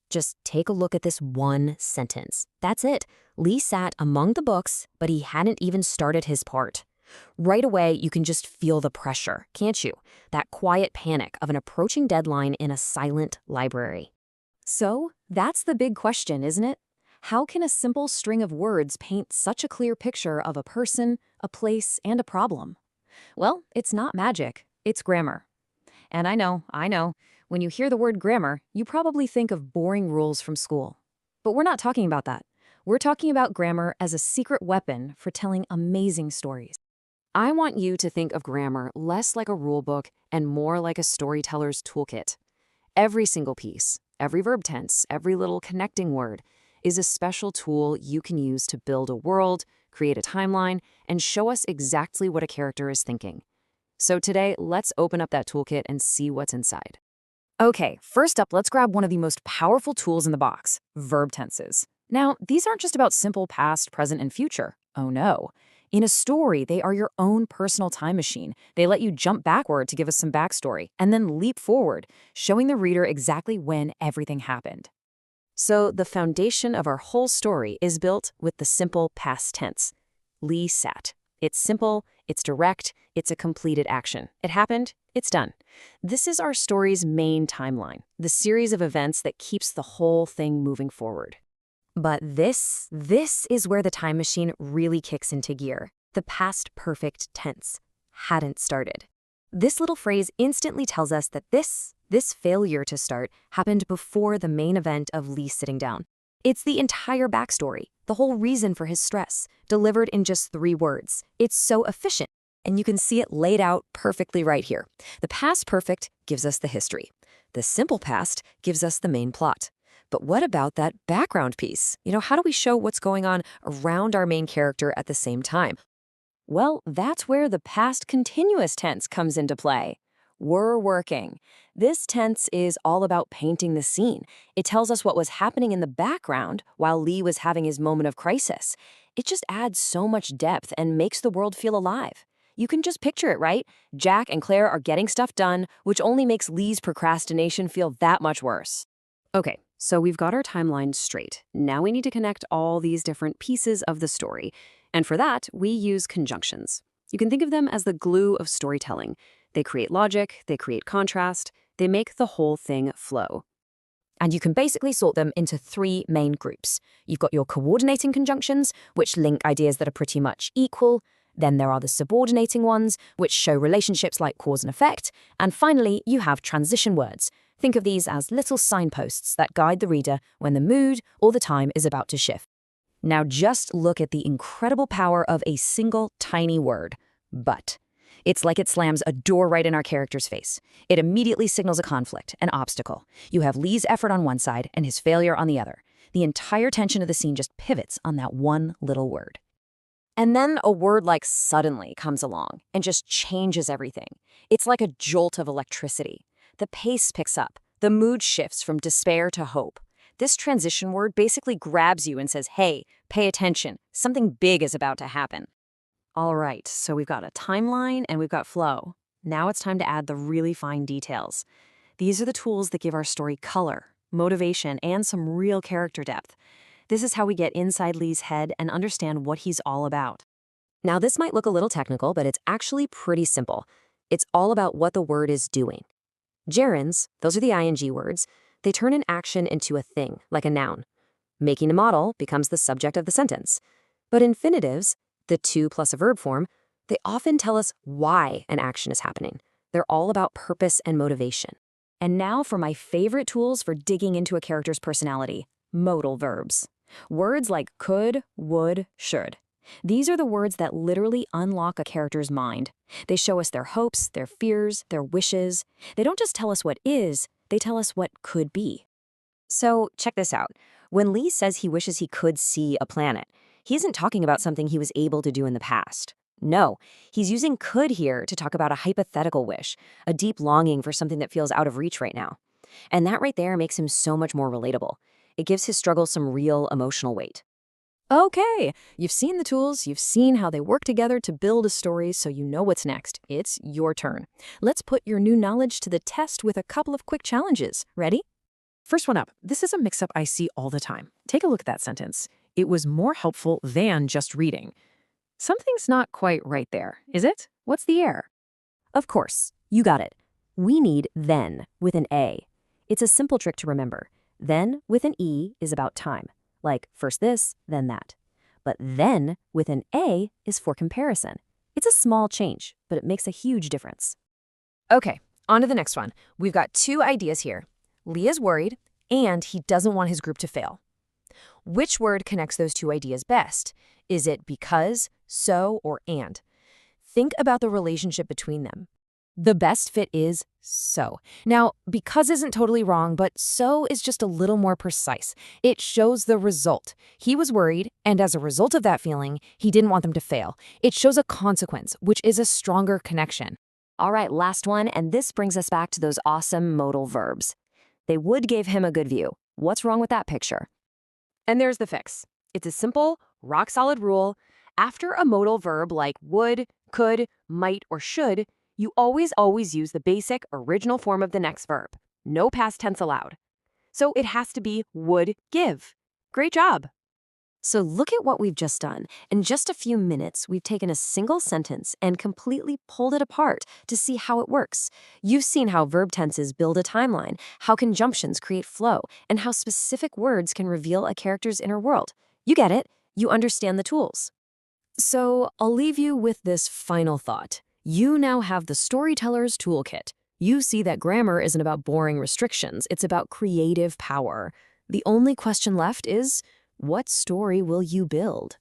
Just take a look at this one sentence. That's it. Lee sat among the books, but he hadn't even started his part. Right away, you can just feel the pressure, can't you? That quiet panic of an approaching deadline in a silent library. So, that's the big question, isn't it? How can a simple string of words paint such a clear picture of a person, a place, and a problem? Well, it's not magic, it's grammar. And I know, when you hear the word grammar, you probably think of boring rules from school. But we're not talking about that. We're talking about grammar as a secret weapon for telling amazing stories. I want you to think of grammar less like a rule book and more like a storyteller's toolkit. Every single piece, every verb tense, every little connecting word is a special tool you can use to build a world, create a timeline, and show us exactly what a character is thinking. So today, let's open up that toolkit and see what's inside. Okay, first up, let's grab one of the most powerful tools in the box, verb tenses. Now, these aren't just about simple past, present, and future. Oh no. In a story, they are your own personal time machine. They let you jump backward to give us some backstory, and then leap forward, showing the reader exactly when everything happened. So the foundation of our whole story is built with the simple past tense. Lee sat. It's simple, it's direct, it's a completed action. It happened, it's done. This is our story's main timeline, the series of events that keeps the whole thing moving forward. But this is where the time machine really kicks into gear. The past perfect tense hadn't started. This little phrase instantly tells us that this failure to start happened before the main event of Lee sitting down. It's the entire backstory, the whole reason for his stress, delivered in just 3 words. It's so efficient, and you can see it laid out perfectly right here. The past perfect gives us the history. The simple past gives us the main plot. But what about that background piece? How do we show what's going on around our main character at the same time? Well, that's where the past continuous tense comes into play. We're working. This tense is all about painting the scene. It tells us what was happening in the background while Lee was having his moment of crisis. It just adds so much depth and makes the world feel alive. You can just picture it, right? Jack and Claire are getting stuff done, which only makes Lee's procrastination feel that much worse. Okay, so we've got our timeline straight. Now we need to connect all these different pieces of the story. And for that, we use conjunctions. You can think of them as the glue of storytelling. They create logic, they create contrast, they make the whole thing flow. And you can basically sort them into 3 main groups. You've got your coordinating conjunctions, which link ideas that are pretty much equal. Then there are the subordinating ones, which show relationships like cause and effect. And finally, you have transition words. Think of these as little signposts that guide the reader when the mood or the time is about to shift. Now just look at the incredible power of a single tiny word, but. It's like it slams a door right in our character's face. It immediately signals a conflict, an obstacle. You have Lee's effort on one side and his failure on the other. The entire tension of the scene just pivots on that one little word. And then a word like suddenly comes along and just changes everything. It's like a jolt of electricity. The pace picks up. The mood shifts from despair to hope. This transition word basically grabs you and says, hey, pay attention. Something big is about to happen. All right, so we've got a timeline and we've got flow. Now it's time to add the really fine details. These are the tools that give our story color, motivation, and some real character depth. This is how we get inside Lee's head and understand what he's all about. Now, this might look a little technical, but it's actually pretty simple. It's all about what the word is doing. Gerunds, those are the ing words, they turn an action into a thing, like a noun. Making a model becomes the subject of the sentence. But infinitives, the to plus a verb form, they often tell us why an action is happening. They're all about purpose and motivation. And now for my favorite tools for digging into a character's personality, modal verbs. Words like could, would, should. These are the words that literally unlock a character's mind. They show us their hopes, their fears, their wishes. They don't just tell us what is, they tell us what could be. So check this out. When Lee says he wishes he could see a planet, he isn't talking about something he was able to do in the past. No, he's using could here to talk about a hypothetical wish, a deep longing for something that feels out of reach right now. And that right there makes him so much more relatable. It gives his struggle some real emotional weight. Okay, you've seen the tools, you've seen how they work together to build a story, so you know what's next. It's your turn. Let's put your new knowledge to the test with a couple of quick challenges. Ready? First one up. This is a mix-up I see all the time. Take a look at that sentence. It was more helpful than just reading. Something's not quite right there, is it? What's the error? Of course, you got it. We need then with an A. It's a simple trick to remember. Then with an E is about time, like first this, then that. But then with an A is for comparison. It's a small change, but it makes a huge difference. Okay, on to the next one. We've got two ideas here. Leah's worried, and he doesn't want his group to fail. Which word connects those two ideas best? Is it because, so, or and? Think about the relationship between them. The best fit is so. Now, because isn't totally wrong, but so is just a little more precise. It shows the result. He was worried, and as a result of that feeling, he didn't want them to fail. It shows a consequence, which is a stronger connection. All right, last one, and this brings us back to those awesome modal verbs. They would give him a good view. What's wrong with that picture? And there's the fix. It's a simple, rock-solid rule. After a modal verb like would, could, might, or should, you always use the basic original form of the next verb. No past tense allowed. So it has to be would give. Great job. So look at what we've just done. In just a few minutes, we've taken a single sentence and completely pulled it apart to see how it works. You've seen how verb tenses build a timeline, how conjunctions create flow, and how specific words can reveal a character's inner world. You get it. You understand the tools. So I'll leave you with this final thought. You now have the storyteller's toolkit. You see that grammar isn't about boring restrictions, it's about creative power. The only question left is, what story will you build?